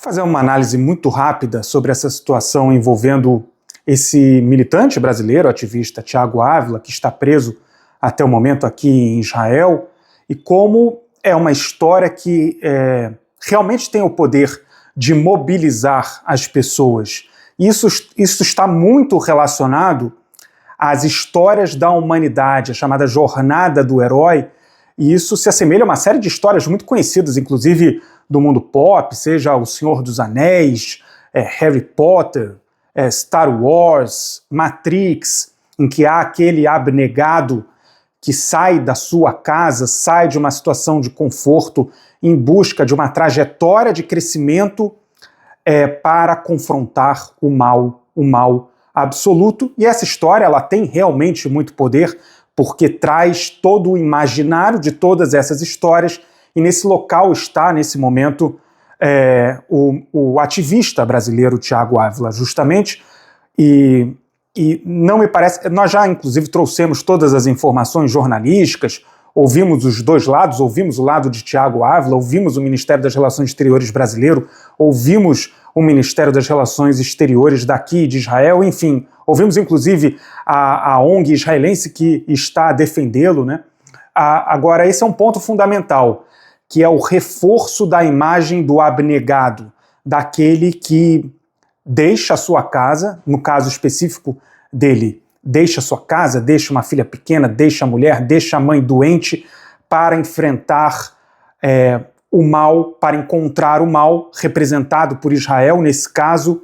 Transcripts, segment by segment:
Fazer uma análise muito rápida sobre essa situação envolvendo esse militante brasileiro, ativista Thiago Ávila, que está preso até o momento aqui em Israel, e como é uma história que realmente tem o poder de mobilizar as pessoas. Isso está muito relacionado às histórias da humanidade, a chamada jornada do herói, e isso se assemelha a uma série de histórias muito conhecidas, inclusive do mundo pop, seja O Senhor dos Anéis, Harry Potter, Star Wars, Matrix, em que há aquele abnegado que sai da sua casa, sai de uma situação de conforto em busca de uma trajetória de crescimento para confrontar o mal absoluto. E essa história ela tem realmente muito poder, porque traz todo o imaginário de todas essas histórias, e nesse local está, nesse momento, o ativista brasileiro Thiago Ávila, justamente, e não me parece... Nós já, inclusive, trouxemos todas as informações jornalísticas, ouvimos os dois lados, ouvimos o lado de Thiago Ávila, ouvimos o Ministério das Relações Exteriores brasileiro, ouvimos o Ministério das Relações Exteriores daqui de Israel, enfim, ouvimos inclusive a ONG israelense que está a defendê-lo, né? Agora, esse é um ponto fundamental, que é o reforço da imagem do abnegado, daquele que deixa a sua casa, no caso específico dele, deixa a sua casa, deixa uma filha pequena, deixa a mulher, deixa a mãe doente para enfrentar o mal, para encontrar o mal representado por Israel, nesse caso,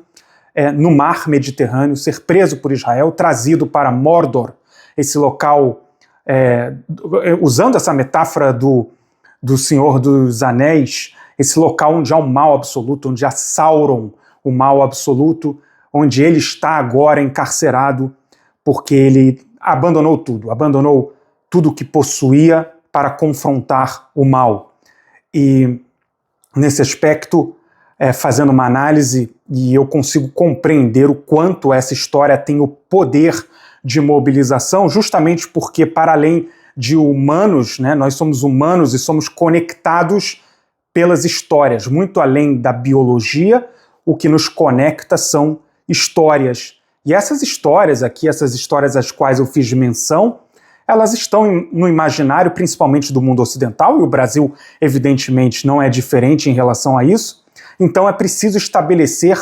no mar Mediterrâneo, ser preso por Israel, trazido para Mordor, esse local, usando essa metáfora do Senhor dos Anéis, esse local onde há um mal absoluto, onde há Sauron, o mal absoluto, onde ele está agora encarcerado porque ele abandonou tudo que possuía para confrontar o mal. E nesse aspecto, fazendo uma análise, e eu consigo compreender o quanto essa história tem o poder de mobilização, justamente porque, para além de humanos, né, nós somos humanos e somos conectados pelas histórias, muito além da biologia, o que nos conecta são histórias. E essas histórias aqui, essas histórias às quais eu fiz menção, elas estão no imaginário, principalmente do mundo ocidental, e o Brasil, evidentemente, não é diferente em relação a isso. Então é preciso estabelecer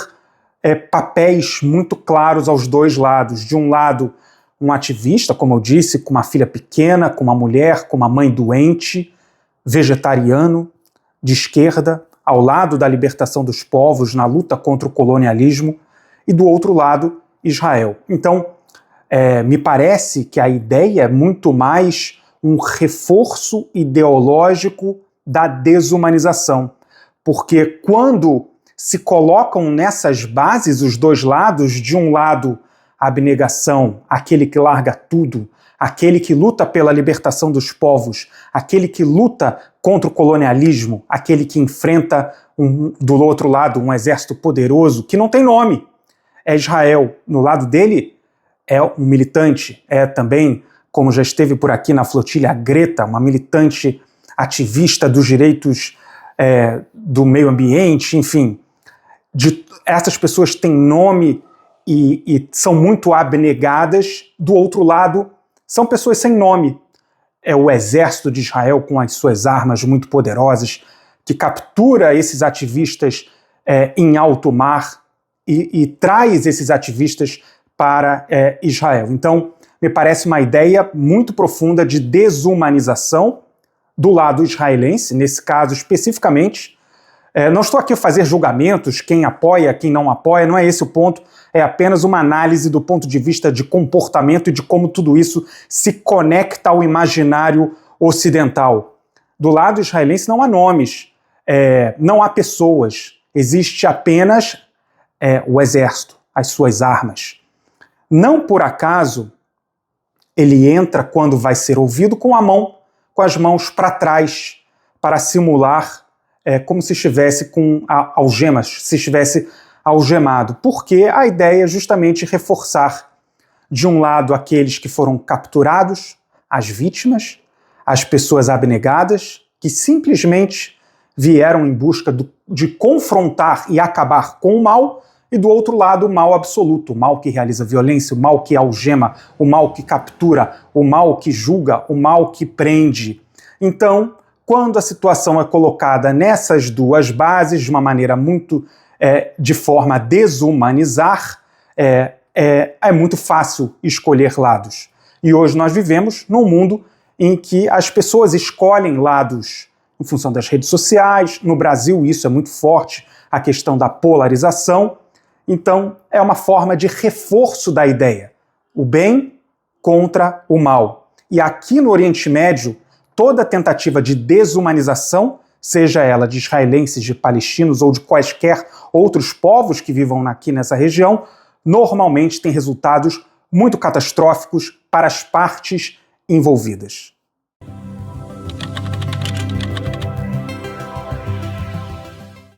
papéis muito claros aos dois lados. De um lado, um ativista, como eu disse, com uma filha pequena, com uma mulher, com uma mãe doente, vegetariano, de esquerda, ao lado da libertação dos povos, na luta contra o colonialismo, e do outro lado, Israel. Então, me parece que a ideia é muito mais um reforço ideológico da desumanização, porque quando se colocam nessas bases os dois lados, de um lado a abnegação, aquele que larga tudo, aquele que luta pela libertação dos povos, aquele que luta contra o colonialismo, aquele que enfrenta do outro lado um exército poderoso que não tem nome, é Israel. No lado dele é um militante, também, como já esteve por aqui na flotilha, a Greta, uma militante ativista dos direitos do meio ambiente, enfim. Essas pessoas têm nome e são muito abnegadas. Do outro lado, são pessoas sem nome. É o exército de Israel com as suas armas muito poderosas, que captura esses ativistas em alto mar e traz esses ativistas para Israel. Então, me parece uma ideia muito profunda de desumanização do lado israelense, nesse caso especificamente. Não estou aqui a fazer julgamentos, quem apoia, quem não apoia, não é esse o ponto, é apenas uma análise do ponto de vista de comportamento e de como tudo isso se conecta ao imaginário ocidental. Do lado israelense não há nomes, não há pessoas, existe apenas o exército, as suas armas. Não por acaso ele entra quando vai ser ouvido com as mãos para trás, para simular como se estivesse com algemas, se estivesse algemado, porque a ideia é justamente reforçar, de um lado, aqueles que foram capturados, as vítimas, as pessoas abnegadas, que simplesmente vieram em busca de confrontar e acabar com o mal, e do outro lado o mal absoluto, o mal que realiza violência, o mal que algema, o mal que captura, o mal que julga, o mal que prende. Então, quando a situação é colocada nessas duas bases, de uma maneira muito de forma a desumanizar, é muito fácil escolher lados. E hoje nós vivemos num mundo em que as pessoas escolhem lados em função das redes sociais. No Brasil isso é muito forte, a questão da polarização. Então é uma forma de reforço da ideia, o bem contra o mal. E aqui no Oriente Médio, toda tentativa de desumanização, seja ela de israelenses, de palestinos ou de quaisquer outros povos que vivam aqui nessa região, normalmente tem resultados muito catastróficos para as partes envolvidas.